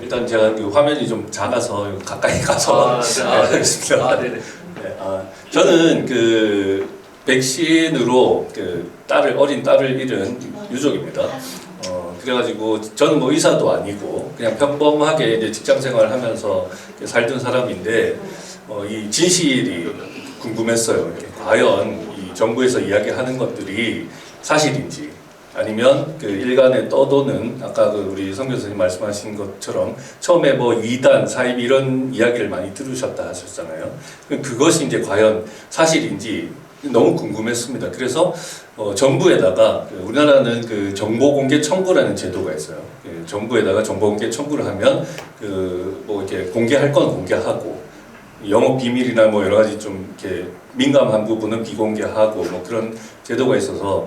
일단 제가 이 화면이 좀 작아서 가까이 가서 하겠습니다. 네네. 네, 저는 그 백신으로 그 어린 딸을 잃은 유족입니다. 그래가지고 저는 뭐 의사도 아니고 그냥 평범하게 이제 직장 생활을 하면서 살던 사람인데 이 진실이 궁금했어요. 과연 이 정부에서 이야기하는 것들이 사실인지 아니면 그 일간에 떠도는 아까 그 우리 성 교수님 말씀하신 것처럼 처음에 뭐 이단, 사입 이런 이야기를 많이 들으셨다 하셨잖아요. 그것이 이제 과연 사실인지 너무 궁금했습니다. 그래서 정부에다가 우리나라는 그 정보공개 청구라는 제도가 있어요. 정부에다가 정보공개 청구를 하면 그 뭐 이렇게 공개할 건 공개하고 영업 비밀이나 뭐 여러 가지 좀 이렇게 민감한 부분은 비공개하고 뭐 그런 제도가 있어서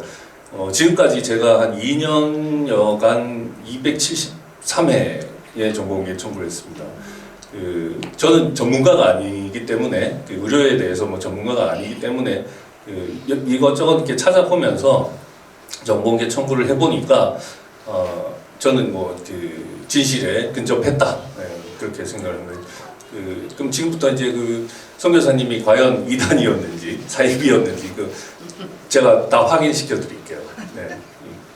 지금까지 제가 한 2년여간 273회의 정보공개 청구를 했습니다. 저는 전문가가 아니기 때문에 의료에 대해서 뭐 전문가가 아니기 때문에 이것저것 이렇게 찾아보면서 정보공개 청구를 해보니까 저는 뭐 진실에 근접했다 그렇게 생각을 합니다. 그럼 지금부터 이제 성 교사님이 과연 이단이었는지 사입이었는지 제가 다 확인시켜 드릴게요. 네.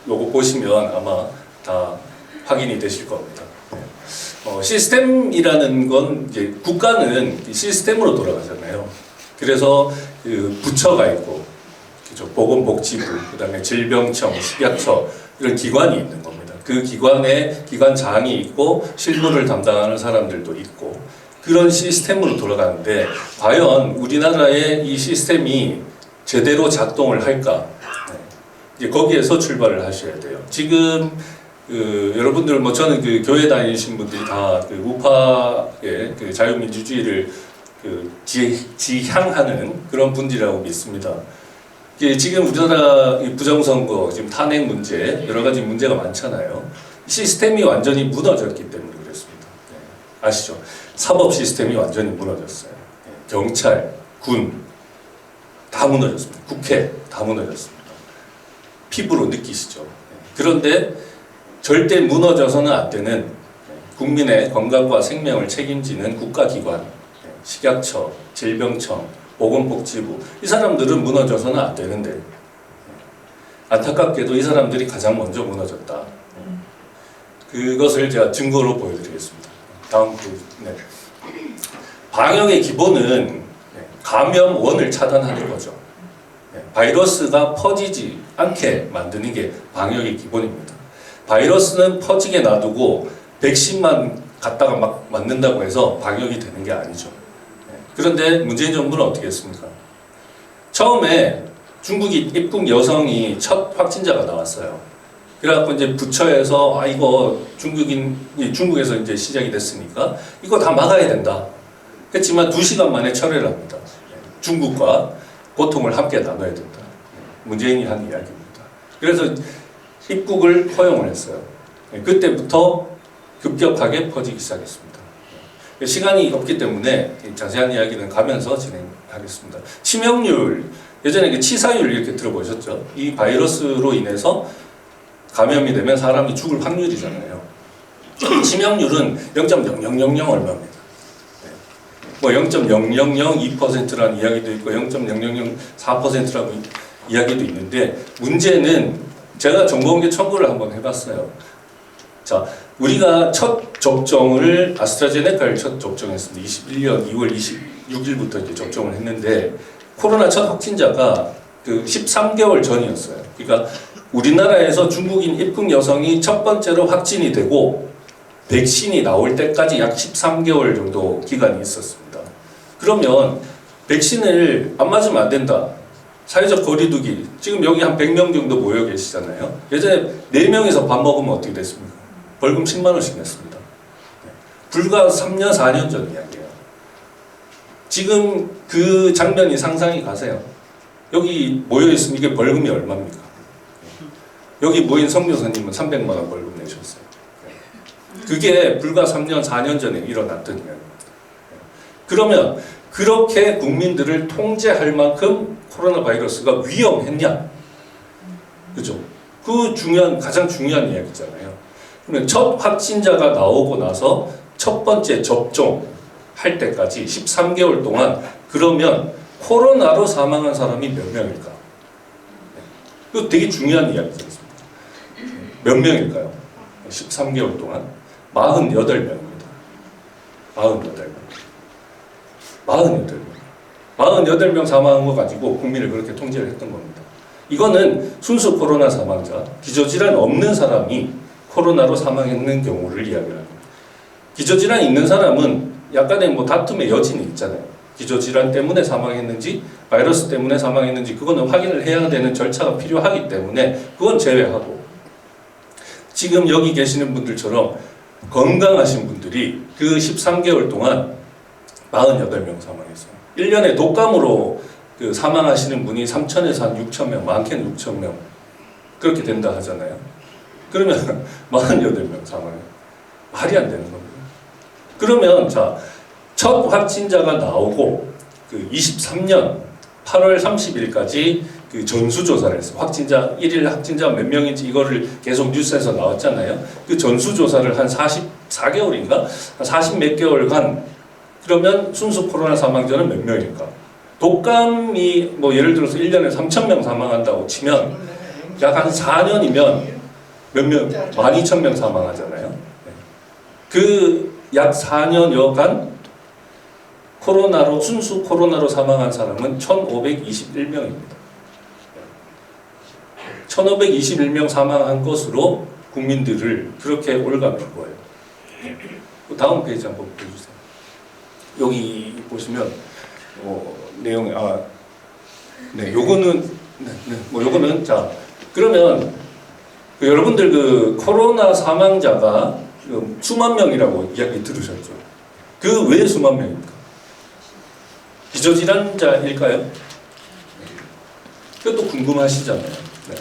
요거 보시면 아마 다 확인이 되실 겁니다. 시스템이라는 건 이제 국가는 시스템으로 돌아가잖아요. 그래서 부처가 있고, 그렇죠? 보건복지부, 그다음에 질병청, 식약처 이런 기관이 있는 겁니다. 그 기관에 기관장이 있고 실무를 담당하는 사람들도 있고 그런 시스템으로 돌아가는데 과연 우리나라의 이 시스템이 제대로 작동을 할까? 이제 거기에서 출발을 하셔야 돼요. 지금 여러분들 뭐 저는 교회 다니신 분들이 다 우파의 자유민주주의를 지향하는 그런 분들이라고 믿습니다. 지금 우리나라 부정선거, 지금 탄핵 문제, 여러 가지 문제가 많잖아요. 시스템이 완전히 무너졌기 때문에 그렇습니다. 아시죠? 사법 시스템이 완전히 무너졌어요. 경찰, 군, 다 무너졌습니다. 국회, 다 무너졌습니다. 피부로 느끼시죠? 그런데 절대 무너져서는 안 되는 국민의 건강과 생명을 책임지는 국가기관, 식약처, 질병청, 보건복지부 이 사람들은 무너져서는 안 되는데 안타깝게도 이 사람들이 가장 먼저 무너졌다. 그것을 제가 증거로 보여드리겠습니다. 다음 네. 방역의 기본은 감염원을 차단하는 거죠. 바이러스가 퍼지지 않게 만드는 게 방역의 기본입니다. 바이러스는 퍼지게 놔두고 백신만 갖다가 막 맞는다고 해서 방역이 되는 게 아니죠. 그런데 문재인 정부는 어떻게 했습니까? 처음에 중국이 입국 여성이 첫 확진자가 나왔어요. 그래갖고 이제 부처에서 이거 중국에서 이제 시작이 됐으니까 이거 다 막아야 된다. 그렇지만 2시간 만에 철회를 합니다. 중국과 고통을 함께 나눠야 된다. 문재인이 한 이야기입니다. 그래서 입국을 허용을 했어요. 그때부터 급격하게 퍼지기 시작했습니다. 시간이 없기 때문에 자세한 이야기는 가면서 진행하겠습니다. 치명률, 예전에 치사율 이렇게 들어보셨죠? 이 바이러스로 인해서 감염이 되면 사람이 죽을 확률이잖아요. 치명률은 0.0000 얼마입니다. 뭐 0.0002%라는 이야기도 있고 0.0004%라고 이야기도 있는데 문제는 제가 정보공개 청구를 한번 해봤어요. 자, 우리가 첫 접종을 아스트라제네카를 첫 접종했습니다. 21년 2월 26일부터 이제 접종을 했는데 코로나 첫 확진자가 13개월 전이었어요. 그러니까 우리나라에서 중국인 입국 여성이 첫 번째로 확진이 되고 백신이 나올 때까지 약 13개월 정도 기간이 있었습니다. 그러면 백신을 안 맞으면 안 된다. 사회적 거리두기. 지금 여기 한 100명 정도 모여 계시잖아요. 예전에 4명이서 밥 먹으면 어떻게 됐습니까? 벌금 10만 원씩 냈습니다. 불과 3년, 4년 전 이야기예요. 지금 그 장면이 상상이 가세요. 여기 모여 있으면 이게 벌금이 얼마입니까? 여기 모인 성교사님은 300만 원 벌금 내셨어요. 그게 불과 3년, 4년 전에 일어났던 이야기입니다. 그러면 그렇게 국민들을 통제할 만큼 코로나 바이러스가 위험했냐? 그죠? 가장 중요한 이야기잖아요. 그러면 첫 확진자가 나오고 나서 첫 번째 접종할 때까지 13개월 동안 그러면 코로나로 사망한 사람이 몇 명일까? 이거 되게 중요한 이야기죠. 몇 명일까요? 13개월 동안 48명입니다. 48명. 48명. 48명 사망한 거 가지고 국민을 그렇게 통제를 했던 겁니다. 이거는 순수 코로나 사망자, 기저질환 없는 사람이 코로나로 사망했는 경우를 이야기합니다. 기저질환 있는 사람은 약간의 뭐 다툼의 여지는 있잖아요. 기저질환 때문에 사망했는지 바이러스 때문에 사망했는지 그거는 확인을 해야 되는 절차가 필요하기 때문에 그건 제외하고 지금 여기 계시는 분들처럼 건강하신 분들이 그 13개월 동안 48명 사망했어요. 1년에 독감으로 그 사망하시는 분이 3,000에서 한 6,000명, 많게는 6,000명 그렇게 된다 하잖아요. 그러면 48명 사망해요. 말이 안 되는 겁니다. 그러면 자, 첫 확진자가 나오고 그 23년 8월 30일까지 그 전수조사를 했어요. 확진자, 1일 확진자 몇 명인지 이거를 계속 뉴스에서 나왔잖아요. 그 전수조사를 한 44개월인가? 한 40몇 개월간 그러면 순수 코로나 사망자는 몇 명일까? 독감이 뭐 예를 들어서 1년에 3,000명 사망한다고 치면 약 한 4년이면 몇 명? 12,000명 사망하잖아요. 그 약 4년여간 코로나로 순수 코로나로 사망한 사람은 1,521명입니다. 1,521명 사망한 것으로 국민들을 그렇게 올가맨 거예요. 다음 페이지 한번 보여주세요. 여기 보시면 내용이 요거는 요거는 자 그러면 그 여러분들 그 코로나 사망자가 수만 명이라고 이야기 들으셨죠? 그 왜 수만 명입니까? 기저질환자일까요? 그것도 궁금하시잖아요. 네.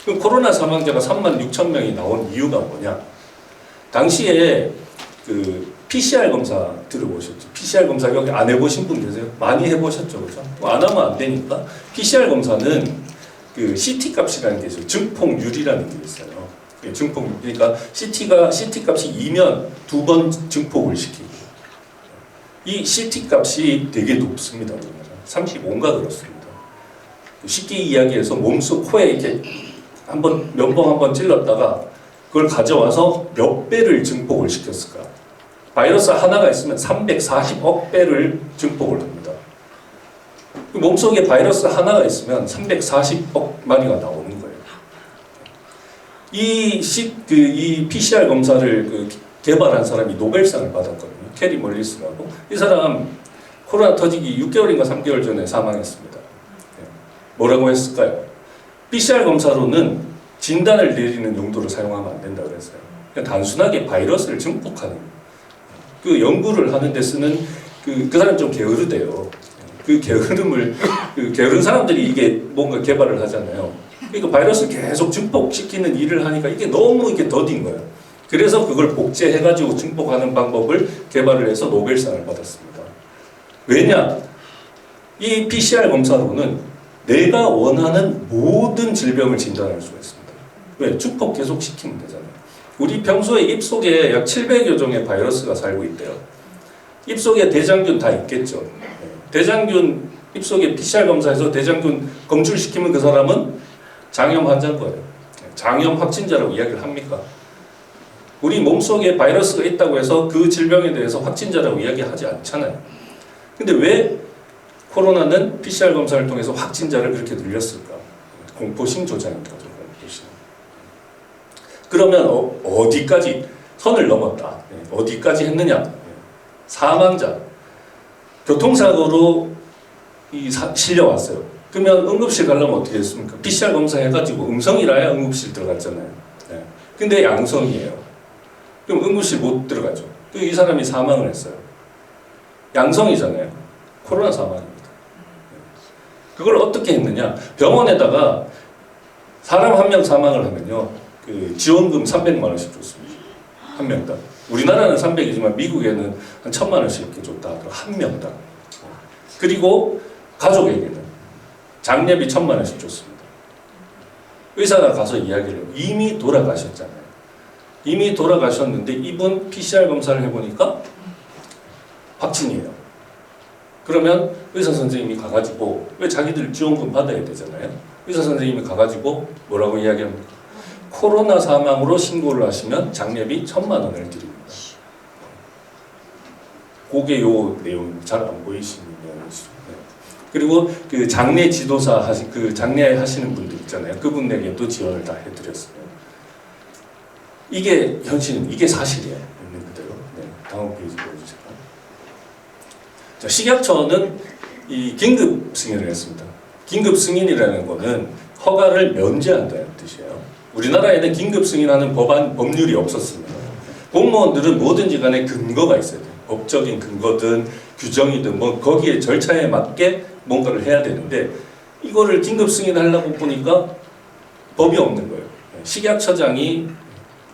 그럼 코로나 사망자가 36,000명이 나온 이유가 뭐냐? 당시에 그 PCR 검사 들어보셨죠? PCR 검사 여기 안 해보신 분 계세요? 많이 해보셨죠, 그죠? 안 하면 안 되니까 PCR 검사는 그 CT 값이라는 게 있어요. 증폭률이라는 게 있어요. 증폭 그러니까 CT 값이 2면 2번 증폭을 시키고 이 CT 값이 되게 높습니다. 35인가 그렇습니다. 쉽게 이야기해서 몸속 코에 이렇게 한번 면봉 한번 찔렀다가 그걸 가져와서 몇 배를 증폭을 시켰을까? 바이러스 하나가 있으면 340억 배를 증폭을 합니다. 몸속에 바이러스 하나가 있으면 340억 마리가 나오는 거예요. 이 PCR 검사를 개발한 사람이 노벨상을 받았거든요. 캐리 멀리스라고. 이 사람 코로나 터지기 6개월인가 3개월 전에 사망했습니다. 뭐라고 했을까요? PCR 검사로는 진단을 내리는 용도로 사용하면 안 된다 그랬어요. 그냥 단순하게 바이러스를 증폭하는 그 연구를 하는 데 쓰는 그 사람 좀 게으르대요. 그 게으름을 게으른 사람들이 이게 뭔가 개발을 하잖아요. 그러니까 바이러스를 계속 증폭시키는 일을 하니까 이게 너무 이게 더딘 거예요. 그래서 그걸 복제해가지고 증폭하는 방법을 개발을 해서 노벨상을 받았습니다. 왜냐? 이 PCR 검사로는 내가 원하는 모든 질병을 진단할 수가 있습니다. 왜? 증폭 계속 시키면 되잖아요. 우리 평소에 입속에 약 700여 종의 바이러스가 살고 있대요. 입속에 대장균 다 있겠죠. 대장균 입속에 PCR 검사에서 대장균 검출시키면 그 사람은 장염 환자인 거예요. 장염 확진자라고 이야기를 합니까? 우리 몸속에 바이러스가 있다고 해서 그 질병에 대해서 확진자라고 이야기하지 않잖아요. 근데 왜 코로나는 PCR 검사를 통해서 확진자를 그렇게 늘렸을까? 공포심 조장인 거죠. 공포심. 그러면 어디까지 선을 넘었다. 어디까지 했느냐? 사망자. 교통사고로 실려왔어요. 그러면 응급실 가려면 어떻게 했습니까? PCR 검사 해가지고 음성이라야 응급실 들어갔잖아요. 네. 근데 양성이에요. 그럼 응급실 못 들어가죠. 이 사람이 사망을 했어요. 양성이잖아요. 코로나 사망입니다. 그걸 어떻게 했느냐? 병원에다가 사람 한 명 사망을 하면요, 그 지원금 300만 원씩 줬습니다. 한 명당. 우리나라는 300이지만 미국에는 한 1,000만 원씩 이렇게 줬다 하더라고요. 한 명당. 그리고 가족에게는 장례비 1,000만 원씩 줬습니다. 의사가 가서 이야기를 해요. 이미 돌아가셨잖아요. 이미 돌아가셨는데 이분 PCR 검사를 해보니까 확진이에요. 그러면 의사 선생님이 가가지고, 왜 자기들 지원금 받아야 되잖아요. 의사 선생님이 가가지고 뭐라고 이야기합니까? 코로나 사망으로 신고를 하시면 장례비 1,000만 원을 드립니다. 그게 요 내용 잘 안 보이시는 내용이죠. 그리고 그 장례 지도사 하신 그 장례 하시는 분들 있잖아요. 그분에게도 지원을 다 해드렸어요. 이게 현실은 이게 사실이에요. 있는 그대로. 네, 다음 페이지 보여주세요. 자, 식약처는 이 긴급 승인을 했습니다. 긴급 승인이라는 거는 허가를 면제한다는 뜻이에요. 우리나라에는 긴급 승인하는 법률이 없었습니다. 공무원들은 뭐든지 간에 근거가 있어야 돼요. 법적인 근거든 규정이든 뭐 거기에 절차에 맞게 뭔가를 해야 되는데 이거를 긴급 승인하려고 보니까 법이 없는 거예요. 식약처장이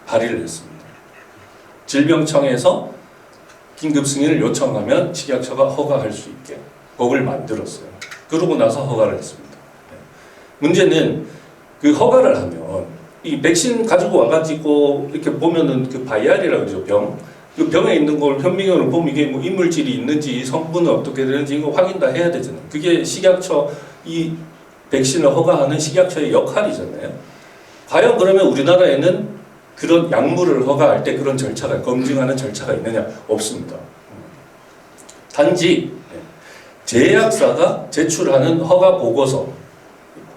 발의를 했습니다. 질병청에서 긴급 승인을 요청하면 식약처가 허가할 수 있게 법을 만들었어요. 그러고 나서 허가를 했습니다. 문제는 그 허가를 하면 이 백신 가지고 와가지고 이렇게 보면은 그 바이알이라고 그러죠. 그 병에 있는 걸 현미경으로 보면 이게 뭐 이물질이 있는지 성분은 어떻게 되는지 이거 확인 다 해야 되잖아요. 그게 식약처 이 백신을 허가하는 식약처의 역할이잖아요. 과연 그러면 우리나라에는 그런 약물을 허가할 때 그런 절차가 검증하는 절차가 있느냐? 없습니다. 단지 제약사가 제출하는 허가 보고서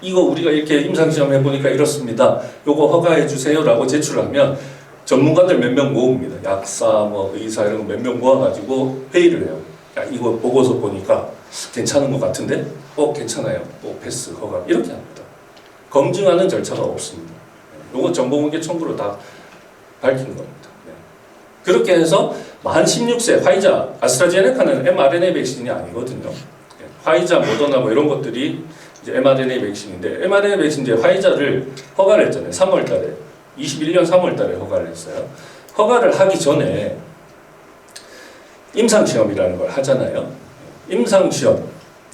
이거 우리가 이렇게 임상시험 해보니까 이렇습니다. 요거 허가해 주세요라고 제출하면 전문가들 몇 명 모읍니다. 약사, 뭐 의사 이런 거 몇 명 모아가지고 회의를 해요. 야, 이거 보고서 보니까 괜찮은 것 같은데? 괜찮아요. 패스, 허가 이렇게 합니다. 검증하는 절차가 없습니다. 요거 정보공개 청구로 다 밝힌 겁니다. 네. 그렇게 해서 만 16세 화이자, 아스트라제네카는 mRNA 백신이 아니거든요. 네. 화이자, 모더나 뭐 이런 것들이 이제 mRNA 백신인데 mRNA 백신 이제 화이자를 허가를 했잖아요. 3월달에 21년 3월달에 허가를 했어요. 허가를 하기 전에 임상시험이라는 걸 하잖아요. 임상시험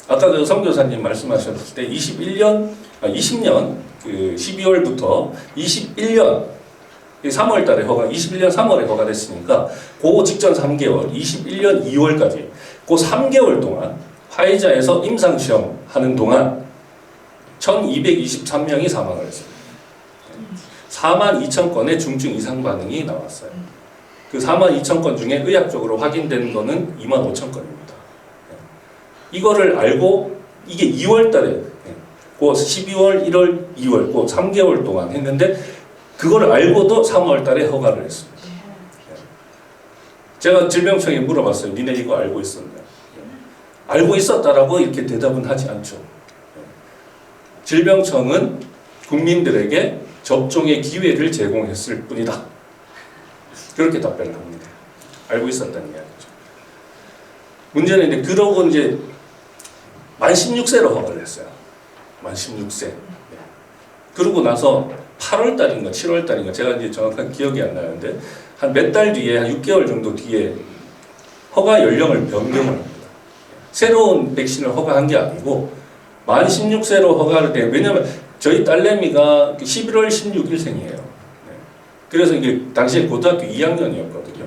아까 그 성교사님 말씀하셨을 때 20년 그 12월부터 21년 3월달에 허가, 21년 3월에 허가됐으니까 그 직전 3개월, 21년 2월까지 그 3개월 동안 화이자에서 임상시험 하는 동안 1223명이 사망을 했습니다. 42,000건의 중증 이상 반응이 나왔어요. 그 42,000건 중에 의학적으로 확인된 거는 25,000건입니다. 이거를 알고 이게 2월 달에 그 12월, 1월, 2월 그 3개월 동안 했는데 그걸 알고도 3월 달에 허가를 했습니다. 제가 질병청에 물어봤어요. 니네 이거 알고 있었냐? 알고 있었다라고 이렇게 대답은 하지 않죠. 질병청은 국민들에게 접종의 기회를 제공했을 뿐이다. 그렇게 답변을 합니다. 알고 있었다는 이야기죠. 문제는 이제 그러고 이제 만 16세로 허가를 했어요. 만 16세. 그러고 나서 8월 달인가 7월 달인가 제가 이제 정확한 기억이 안 나는데 한 몇 달 뒤에 한 6개월 정도 뒤에 허가 연령을 변경을 합니다. 새로운 백신을 허가한 게 아니고 만 16세로 허가를 돼. 왜냐하면 저희 딸내미가 11월 16일생이에요. 그래서 이게 당시에 고등학교 2학년이었거든요.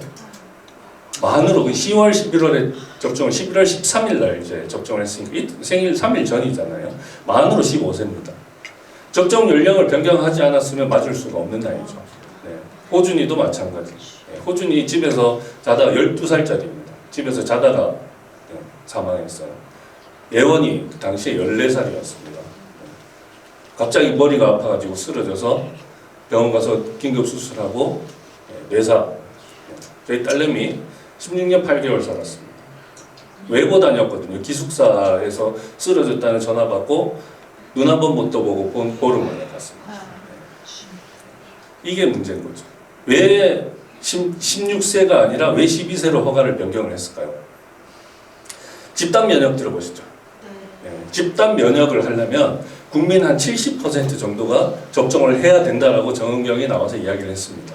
만으로 10월, 11월에 접종을 11월 13일 날 이제 접종을 했으니까 생일 3일 전이잖아요. 만으로 15세입니다. 접종 연령을 변경하지 않았으면 맞을 수가 없는 나이죠. 네. 호준이도 마찬가지. 네. 호준이 집에서 자다가 12살짜리입니다. 집에서 자다가 사망했어요. 예원이 그 당시에 14살이었습니다. 갑자기 머리가 아파가지고 쓰러져서 병원 가서 긴급 수술하고 뇌사. 저희 딸내미 16년 8개월 살았습니다. 외고 다녔거든요. 기숙사에서 쓰러졌다는 전화 받고 눈 한 번 못 떠보고 보름 만에 갔습니다. 이게 문제인 거죠. 왜 16세가 아니라 왜 12세로 허가를 변경을 했을까요? 집단 면역 들어보시죠. 집단 면역을 하려면 국민 한 70% 정도가 접종을 해야 된다라고 정은경이 나와서 이야기를 했습니다.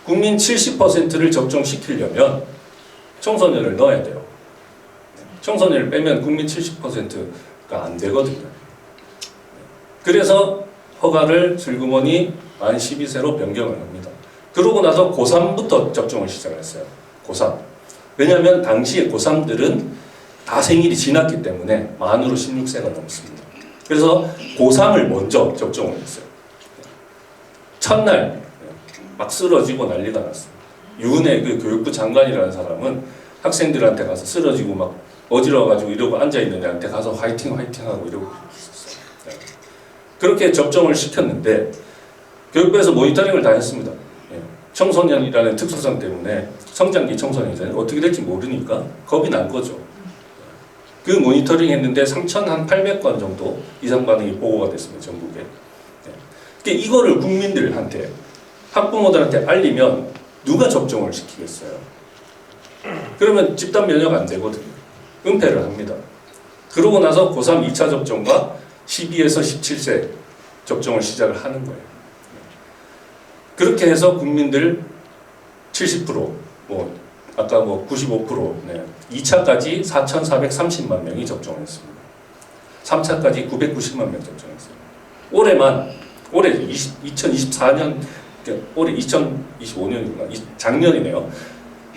국민 70%를 접종시키려면 청소년을 넣어야 돼요. 청소년을 빼면 국민 70%가 안 되거든요. 그래서 허가를 슬그머니 만 12세로 변경을 합니다. 그러고 나서 고3부터 접종을 시작했어요. 고3. 왜냐하면 당시에 고3들은 다 생일이 지났기 때문에 만으로 16세가 넘습니다. 그래서 고3을 먼저 접종을 했어요. 첫날 막 쓰러지고 난리가 났어요. 유은혜 그 교육부 장관이라는 사람은 학생들한테 가서 쓰러지고 막 어지러워가지고 이러고 앉아있는 애한테 가서 화이팅 화이팅 하고 이러고 있었어요. 그렇게 접종을 시켰는데 교육부에서 모니터링을 다 했습니다. 청소년이라는 특수성 때문에 성장기 청소년이잖아요. 어떻게 될지 모르니까 겁이 난 거죠. 그 모니터링 했는데 3,800건 정도 이상 반응이 보고가 됐습니다. 전국에. 그러니까 이거를 국민들한테 학부모들한테 알리면 누가 접종을 시키겠어요? 그러면 집단 면역 안 되거든요. 은폐를 합니다. 그러고 나서 고3 2차 접종과 12에서 17세 접종을 시작을 하는 거예요. 그렇게 해서 국민들 70%, 아까 95%, 2차까지 4,430만 명이 접종했습니다. 3차까지 990만 명 접종했어요. 올해 2024년, 올해 2025년이구나. 작년이네요.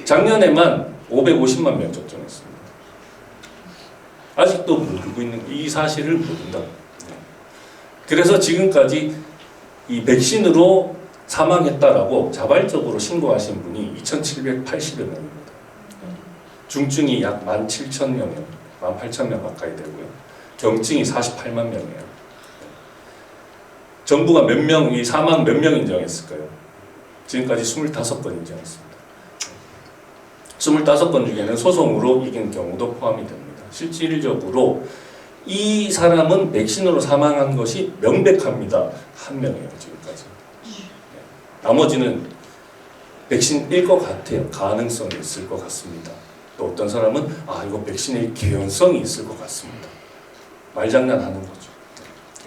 작년에만 550만 명 접종했습니다. 아직도 모르고 있는 이 사실을 모른다. 그래서 지금까지 이 백신으로 사망했다라고 자발적으로 신고하신 분이 2,780여 명입니다. 중증이 약 17,000명, 18,000명 가까이 되고요. 경증이 48만 명이에요. 정부가 몇 명, 이 사망 몇 명 인정했을까요? 지금까지 25건 인정했습니다. 25건 중에는 소송으로 이긴 경우도 포함이 됩니다. 실질적으로 이 사람은 백신으로 사망한 것이 명백합니다. 한 명이에요, 지금까지. 나머지는 백신일 것 같아요. 가능성이 있을 것 같습니다. 또 어떤 사람은 이거 백신의 개연성이 있을 것 같습니다. 말장난하는 거죠.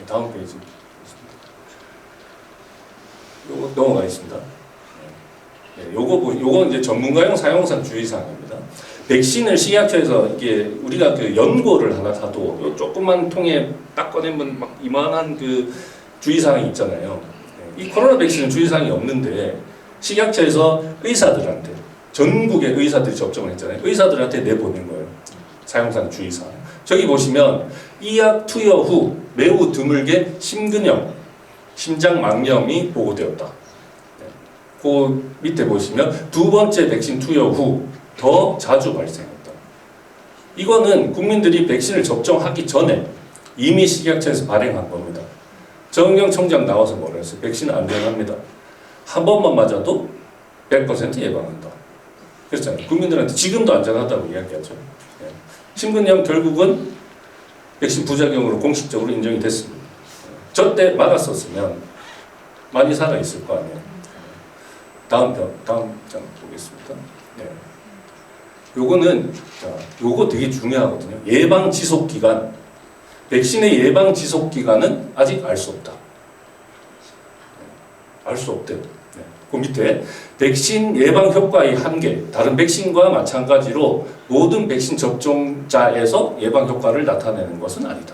다음 페이지 요거 넘어가겠습니다. 요거 이제 전문가용 사용상 주의사항입니다. 백신을 식약처에서 이게 우리가 그 연고를 하나 사도 요 조그만 통에 딱 꺼내면 막 이만한 그 주의사항이 있잖아요. 이 코로나 백신은 주의사항이 없는데 식약처에서 의사들한테 전국의 의사들이 접종을 했잖아요. 의사들한테 내보낸 거예요. 사용상 주의사항. 저기 보시면 이 약 투여 후 매우 드물게 심근염, 심장막염이 보고되었다. 그 밑에 보시면 두 번째 백신 투여 후 더 자주 발생했다. 이거는 국민들이 백신을 접종하기 전에 이미 식약처에서 발행한 겁니다. 정은경 총장 나와서 뭐라 했어요? 백신 안전합니다. 한 번만 맞아도 100% 예방한다. 그렇잖아요. 국민들한테 지금도 안전하다고 이야기하죠. 심근염 결국은 백신 부작용으로 공식적으로 인정이 됐습니다. 저 때 맞았었으면 많이 살아있을 거 아니에요. 다음 장 보겠습니다. 요거는, 요거 되게 중요하거든요. 예방 지속 기간. 백신의 예방 지속 기간은 아직 알 수 없다. 알 수 없대요. 그 밑에 백신 예방 효과의 한계. 다른 백신과 마찬가지로 모든 백신 접종자에서 예방 효과를 나타내는 것은 아니다.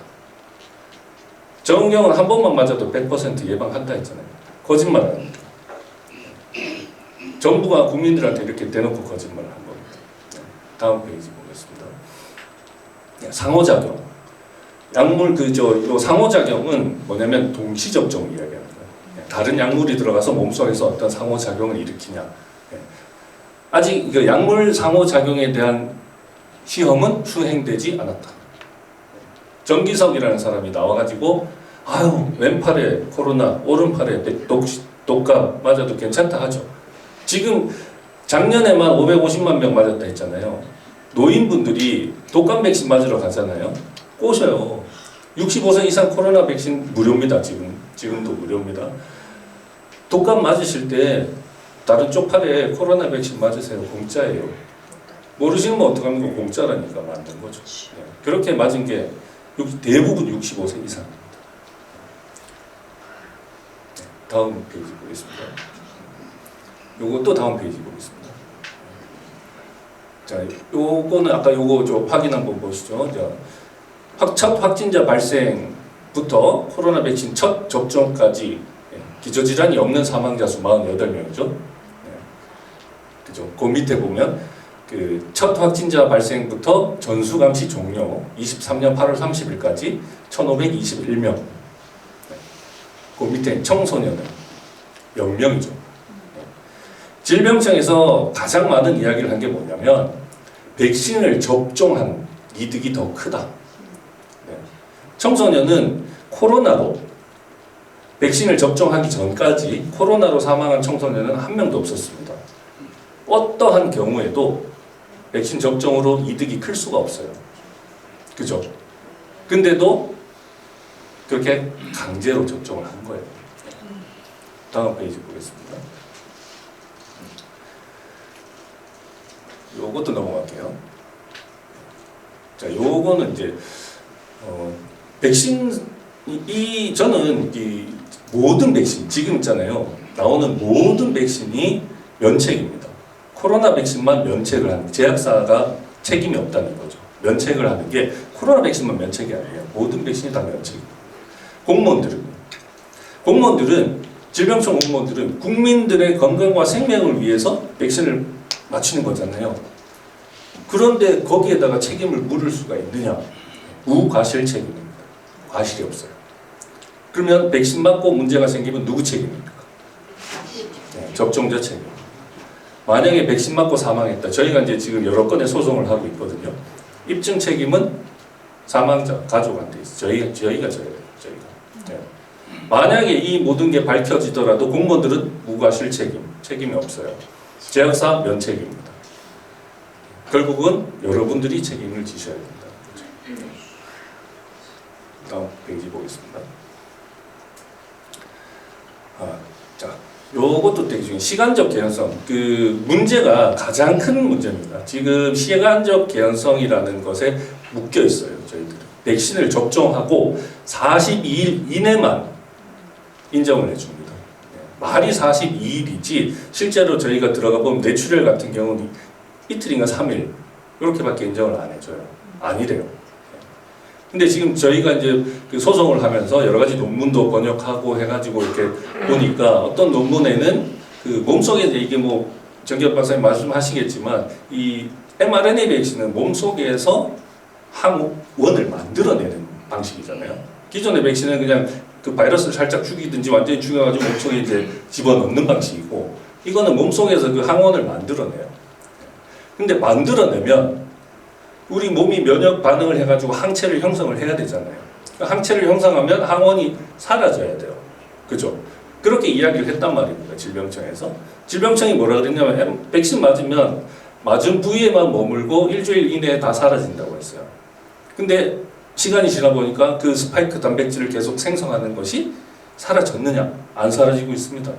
정은경은 한 번만 맞아도 100% 예방한다 했잖아요. 거짓말합니다. 정부가 국민들한테 이렇게 대놓고 거짓말을 한 겁니다. 다음 페이지 보겠습니다. 상호작용. 약물 요 상호작용은 뭐냐면 동시접종을 이야기하는 거예요. 다른 약물이 들어가서 몸속에서 어떤 상호작용을 일으키냐. 아직 그 약물 상호작용에 대한 시험은 수행되지 않았다. 정기석이라는 사람이 나와가지고 왼팔에 코로나, 오른팔에 독감 맞아도 괜찮다 하죠. 지금 작년에만 550만 명 맞았다 했잖아요. 노인분들이 독감 백신 맞으러 가잖아요. 꼬셔요. 65세 이상 코로나 백신 무료입니다. 지금도 무료입니다. 독감 맞으실 때 다른 쪽 팔에 코로나 백신 맞으세요. 공짜예요. 모르시는 건 어떡합니까? 공짜라니까 맞는 거죠. 그렇게 맞은 게 대부분 65세 이상입니다. 다음 페이지 보겠습니다. 요거 다음 페이지 보겠습니다. 자, 요거는 아까 요거 좀 확인 한번 보시죠. 첫 확진자 발생부터 코로나 백신 첫 접종까지 기저질환이 없는 사망자 수 48명이죠. 그죠? 그 밑에 보면 그 첫 확진자 발생부터 전수 감시 종료 23년 8월 30일까지 1,521명. 그 밑에 청소년은 0명이죠. 질병청에서 가장 많은 이야기를 한 게 뭐냐면 백신을 접종한 이득이 더 크다. 청소년은 코로나로 백신을 접종하기 전까지 코로나로 사망한 청소년은 한 명도 없었습니다. 어떠한 경우에도 백신 접종으로 이득이 클 수가 없어요. 그죠? 근데도 그렇게 강제로 접종을 한 거예요. 다음 페이지 보겠습니다. 요것도 넘어갈게요. 자, 요거는 이제 백신 저는 이 모든 백신 지금 있잖아요. 나오는 모든 백신이 면책입니다. 코로나 백신만 면책을 하는 제약사가 책임이 없다는 거죠. 면책을 하는 게 코로나 백신만 면책이 아니에요. 모든 백신이 다 면책입니다. 공무원들은 질병청 공무원들은 국민들의 건강과 생명을 위해서 백신을 맞추는 거잖아요. 그런데 거기에다가 책임을 물을 수가 있느냐? 무과실 책임입니다. 과실이 없어요. 그러면 백신 맞고 문제가 생기면 누구 책임입니까? 접종자 책임. 만약에 백신 맞고 사망했다. 저희가 이제 지금 여러 건의 소송을 하고 있거든요. 입증 책임은 사망자 가족한테 있어요. 저희가 져야 돼요. 네. 만약에 이 모든 게 밝혀지더라도 공무원들은 무과실 책임이 없어요. 제약사 면책입니다. 결국은 여러분들이 책임을 지셔야 됩니다. 다음 페이지 보겠습니다. 자, 요것도 되게 중요해요. 시간적 개연성. 그 문제가 가장 큰 문제입니다. 지금 시간적 개연성이라는 것에 묶여 있어요. 저희들은 백신을 접종하고 42일 이내만 인정을 해줍니다. 말이 42일이지 실제로 저희가 들어가 보면 뇌출혈 같은 경우는 이틀인가 3일 이렇게밖에 인정을 안 해줘요. 아니래요. 근데 지금 저희가 이제 그 소송을 하면서 여러 가지 논문도 번역하고 해가지고 이렇게 보니까 어떤 논문에는 그 몸속에 이게 뭐 정기혁 박사님 말씀하시겠지만 이 mRNA 백신은 몸속에서 항원을 만들어내는 방식이잖아요. 기존의 백신은 그냥 그 바이러스를 살짝 죽이든지 완전히 죽여가지고 몸속에 이제 집어넣는 방식이고 이거는 몸속에서 그 항원을 만들어내요. 근데 만들어내면 우리 몸이 면역 반응을 해가지고 항체를 형성을 해야 되잖아요. 항체를 형성하면 항원이 사라져야 돼요. 그죠? 그렇게 이야기를 했단 말입니다. 질병청에서. 질병청이 뭐라 그랬냐면 백신 맞으면 맞은 부위에만 머물고 일주일 이내에 다 사라진다고 했어요. 근데 시간이 지나 보니까 그 스파이크 단백질을 계속 생성하는 것이 사라졌느냐? 안 사라지고 있습니다.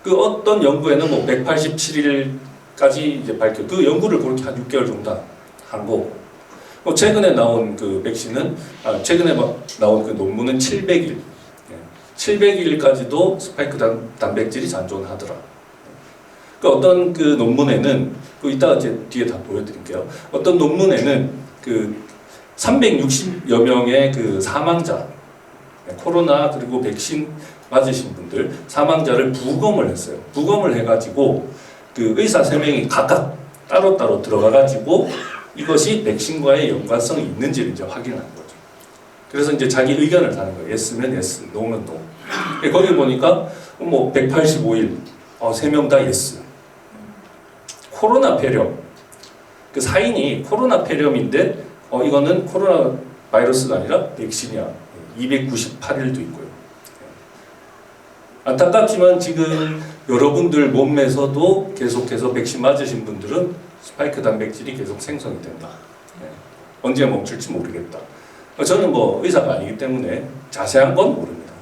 그 어떤 연구에는 뭐 187일까지 이제 그 연구를 그렇게 한 6개월 정도 한 거고. 최근에 나온 그 백신은 최근에 나온 그 논문은 700일. 700일까지도 스파이크 단백질이 잔존하더라. 그 어떤 그 논문에는 그 이따가 이제 뒤에 다 보여드릴게요. 어떤 논문에는 그 360여 명의 그 사망자, 코로나 그리고 백신 맞으신 분들 사망자를 부검을 했어요. 부검을 해가지고 그 의사 3명이 각각 따로따로 들어가가지고 이것이 백신과의 연관성이 있는지를 이제 확인한 거죠. 그래서 이제 자기 의견을 다는 거예요. 예스면 예스, 노면 노. 거기 보니까 뭐 185일, 3명 다 예스. 코로나 폐렴. 그 사인이 코로나 폐렴인데 이거는 코로나 바이러스가 아니라 백신이야. 298일도 있고요. 안타깝지만 지금 여러분들 몸에서도 계속해서 백신 맞으신 분들은 스파이크 단백질이 계속 생성이 된다. 언제 멈출지 모르겠다. 저는 뭐 의사가 아니기 때문에 자세한 건 모릅니다.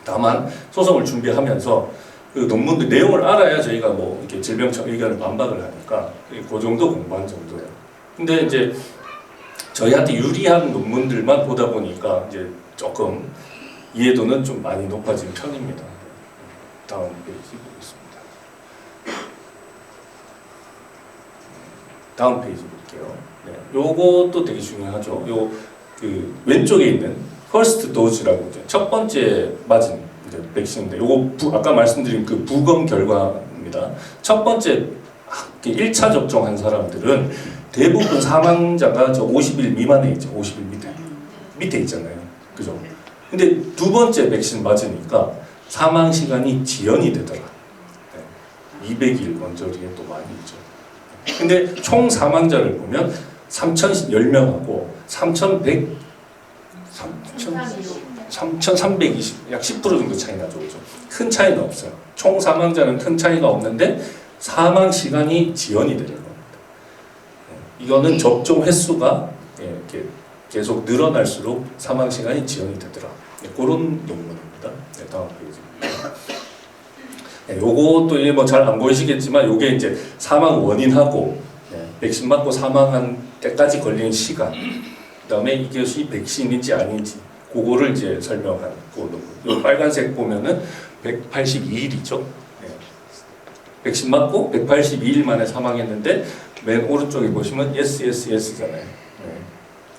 다만 소송을 준비하면서 그 논문들 내용을 알아야 저희가 뭐 이렇게 질병청 의견을 반박을 하니까 그 정도 공부한 정도예요. 근데 이제 저희한테 유리한 논문들만 보다 보니까 이제 조금 이해도는 좀 많이 높아진 편입니다. 다음 페이지 보겠습니다. 다음 페이지 볼게요. 네, 요것도 되게 중요하죠. 요 그 왼쪽에 있는 퍼스트 도즈라고 이제 첫 번째 맞은 이제 백신인데 요거 아까 말씀드린 그 부검 결과입니다. 있습니다. 첫 번째 1차 접종한 사람들은 대부분 사망자가 저 50일 미만에 있죠. 50일 밑에 있잖아요. 그죠? 근데 두 번째 백신 맞으니까 사망 시간이 지연이 되더라. 200일 언저리에 또 많이 있죠. 근데 총 사망자를 보면 3,010명하고 3,320, 약 10% 정도 차이 나죠. 그죠? 큰 차이는 없어요. 총 사망자는 큰 차이가 없는데 사망 시간이 지연이 되는 겁니다. 이거는 접종 횟수가 이렇게 계속 늘어날수록 사망 시간이 지연이 되더라. 그런 논문입니다. 다음 페이지입니다. 요것도 뭐 잘 안 보이시겠지만 요게 이제 사망 원인하고 백신 맞고 사망한 때까지 걸리는 시간, 그다음에 이것이 백신인지 아닌지 그거를 이제 설명한 그 논문. 요 빨간색 보면은 182일이죠. 백신 맞고 182일 만에 사망했는데 맨 오른쪽에 보시면 SSS잖아요.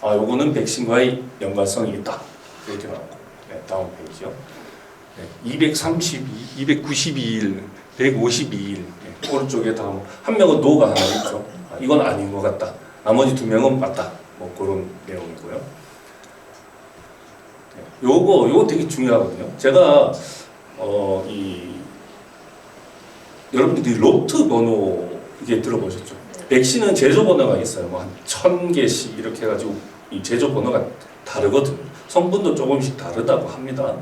아, 요거는 백신과의 연관성이 있다. 이렇게 나오고. 다음 페이지요. 292일, 152일. 오른쪽에 다음 한 명은 노가 하나 있죠. 아, 이건 아닌 것 같다. 나머지 두 명은 맞다. 뭐 그런 내용이고요. 요거 되게 중요하거든요. 제가 여러분들이 로트 번호 이게 들어보셨죠? 백신은 제조 번호가 있어요. 뭐 한 1000개씩 이렇게 해가지고 이 제조 번호가 다르거든요. 성분도 조금씩 다르다고 합니다.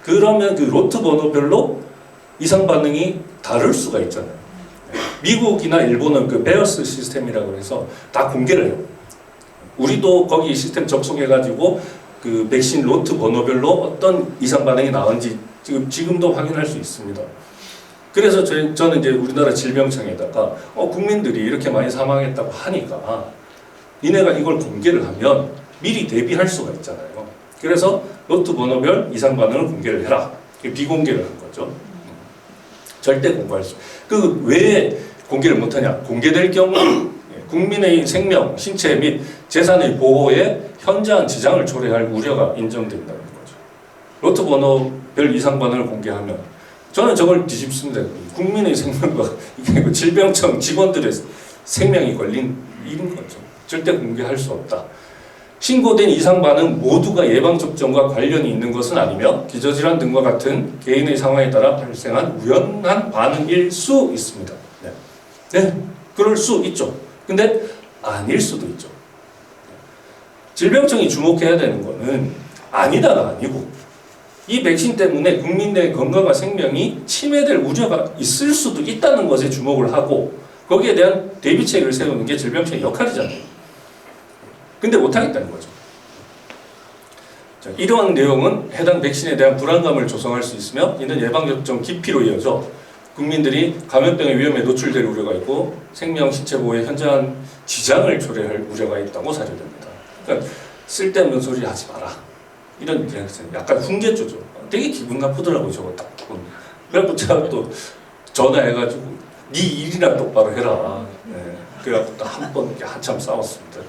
그러면 그 로트 번호별로 이상 반응이 다를 수가 있잖아요. 미국이나 일본은 그 베어스 시스템이라고 해서 다 공개를 해요. 우리도 거기 시스템 접속해가지고 그 백신 로트 번호별로 어떤 이상 반응이 나온지 지금도 확인할 수 있습니다. 그래서 저는 이제 우리나라 질병청에다가 국민들이 이렇게 많이 사망했다고 하니까 니네가 이걸 공개를 하면 미리 대비할 수가 있잖아요. 그래서 로트 번호별 이상 반응을 공개를 해라. 비공개를 한 거죠. 절대 공개할 수. 왜 공개를 못하냐? 공개될 경우 국민의 생명, 신체 및 재산의 보호에 현저한 지장을 초래할 우려가 인정된다는 거죠. 로트 번호별 이상 반응을 공개하면 저는 저걸 뒤집습니다. 국민의 생명과 이게 질병청 직원들의 생명이 걸린 일인 거죠. 절대 공개할 수 없다. 신고된 이상 반응 모두가 예방접종과 관련이 있는 것은 아니며 기저질환 등과 같은 개인의 상황에 따라 발생한 우연한 반응일 수 있습니다. 네, 그럴 수 있죠. 근데 아닐 수도 있죠. 질병청이 주목해야 되는 거는 아니다가 아니고 이 백신 때문에 국민의 건강과 생명이 침해될 우려가 있을 수도 있다는 것에 주목을 하고 거기에 대한 대비책을 세우는 게 질병청의 역할이잖아요. 근데 못하겠다는 거죠. 자, 이러한 내용은 해당 백신에 대한 불안감을 조성할 수 있으며 이는 예방접종 기피로 이어져 국민들이 감염병의 위험에 노출될 우려가 있고 생명, 신체 보호에 현저한 지장을 초래할 우려가 있다고 사료됩니다. 그러니까 쓸데없는 소리 하지 마라. 이런 약간 훈계조죠. 되게 기분 나쁘더라고요. 저거 딱. 그래갖고 제가 또 전화해가지고 네 일이나 똑바로 해라. 그래갖고 또 한 번 한참 싸웠습니다.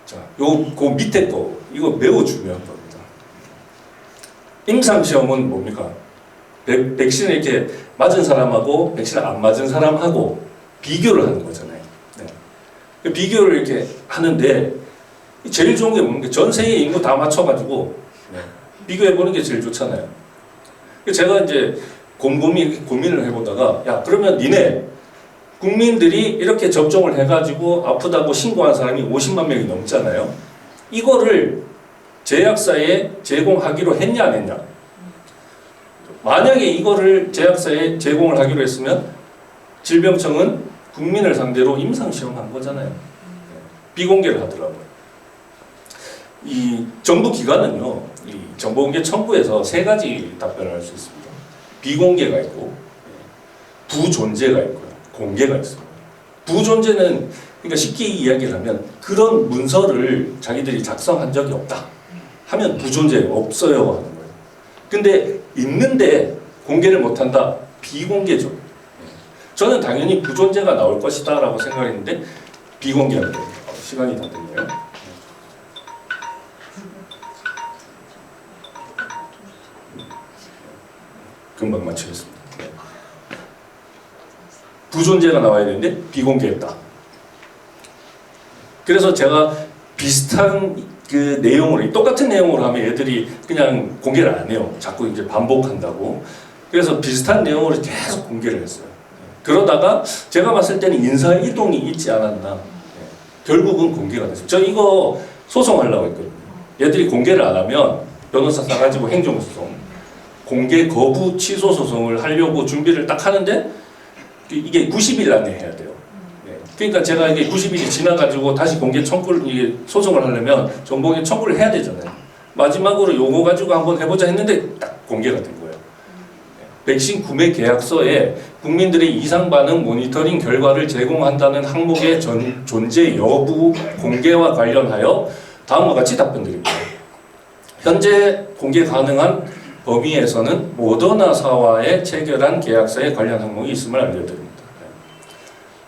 자, 그 밑에 거 이거 매우 중요한 겁니다. 임상시험은 뭡니까? 백신을 이렇게 맞은 사람하고 백신을 안 맞은 사람하고 비교를 하는 거잖아요. 비교를 이렇게 하는데 제일 좋은 게 뭡니까? 전 세계 인구 다 맞춰가지고 비교해보는 게 제일 좋잖아요. 제가 이제 고민을 해보다가 야 그러면 니네 국민들이 이렇게 접종을 해가지고 아프다고 신고한 사람이 50만 명이 넘잖아요. 이거를 제약사에 제공하기로 했냐 안 했냐. 만약에 이거를 제약사에 제공을 하기로 했으면 질병청은 국민을 상대로 임상시험한 거잖아요. 비공개를 하더라고요. 이 정부 기관은요, 이 정보공개 청구에서 세 가지 답변을 할 수 있습니다. 비공개가 있고, 부존재가 있고요, 공개가 있습니다. 부존재는 그러니까 쉽게 이야기를 하면 그런 문서를 자기들이 작성한 적이 없다 하면 부존재 없어요 하는 거예요. 근데 있는데 공개를 못한다, 비공개죠. 저는 당연히 부존재가 나올 것이다 라고 생각했는데 비공개하는 겁니다. 시간이 다 됐네요. 금방 마치겠습니다. 부존재가 나와야 되는데 비공개했다. 그래서 제가 비슷한 그 내용으로 똑같은 내용으로 하면 애들이 그냥 공개를 안 해요. 자꾸 이제 반복한다고. 그래서 비슷한 내용으로 계속 공개를 했어요. 그러다가 제가 봤을 때는 인사 이동이 있지 않았나. 결국은 공개가 됐어요. 저 이거 소송하려고 했거든요. 얘들이 공개를 안 하면 변호사 사가지고 행정소송, 공개 거부 취소 소송을 하려고 준비를 딱 하는데 이게 90일 안에 해야 돼요. 그러니까 제가 이게 90일이 지나가지고 다시 공개 청구를 이게 소송을 하려면 정보공개 청구를 해야 되잖아요. 마지막으로 요거 가지고 한번 해보자 했는데 딱 공개가 된 거예요. 백신 구매 계약서에 국민들의 이상 반응 모니터링 결과를 제공한다는 항목의 존재 여부 공개와 관련하여 다음과 같이 답변드립니다. 현재 공개 가능한 범위에서는 모더나사와의 체결한 계약서에 관련 항목이 있음을 알려드립니다.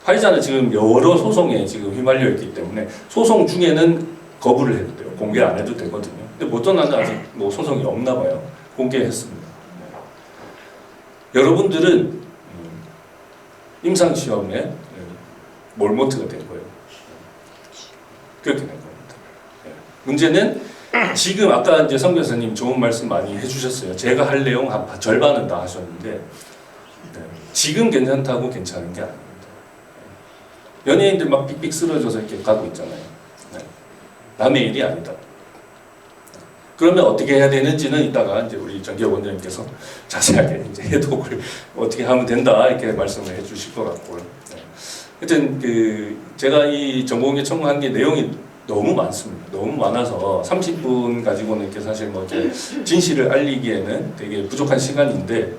화이자는 지금 여러 소송에 지금 휘말려 있기 때문에 소송 중에는 거부를 해도 돼요. 공개 안 해도 되거든요. 근데 모더나는 아직 뭐 소송이 없나 봐요. 공개했습니다. 여러분들은 임상시험에 몰모트가 된 거예요. 그렇게 된 겁니다. 문제는 지금 아까 이제 성 교사님 좋은 말씀 많이 해주셨어요. 제가 할 내용 한 절반은 다 하셨는데 지금 괜찮다고 괜찮은 게 아닙니다. 연예인들 막 삑삑 쓰러져서 이렇게 가고 있잖아요. 남의 일이 아니다. 그러면 어떻게 해야 되는지는 이따가 이제 우리 정기혁 원장님께서 자세하게 이제 해독을 어떻게 하면 된다 이렇게 말씀을 해주실 것 같고요. 하여튼 그 제가 이 정보공개 청구한 게 내용이 너무 많습니다. 너무 많아서 30분 가지고는 이렇게 사실 뭐 이렇게 진실을 알리기에는 되게 부족한 시간인데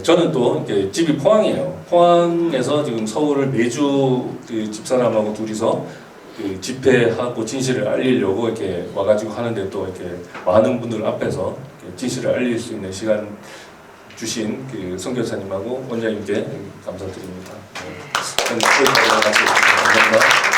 저는 또 이렇게 집이 포항이에요. 포항에서 지금 서울을 매주 그 집사람하고 둘이서 그 집회하고 진실을 알리려고 이렇게 와가지고 하는데 또 이렇게 많은 분들 앞에서 진실을 알릴 수 있는 시간 주신 그 선교사님하고 원장님께 감사드립니다. 저는 감사합니다.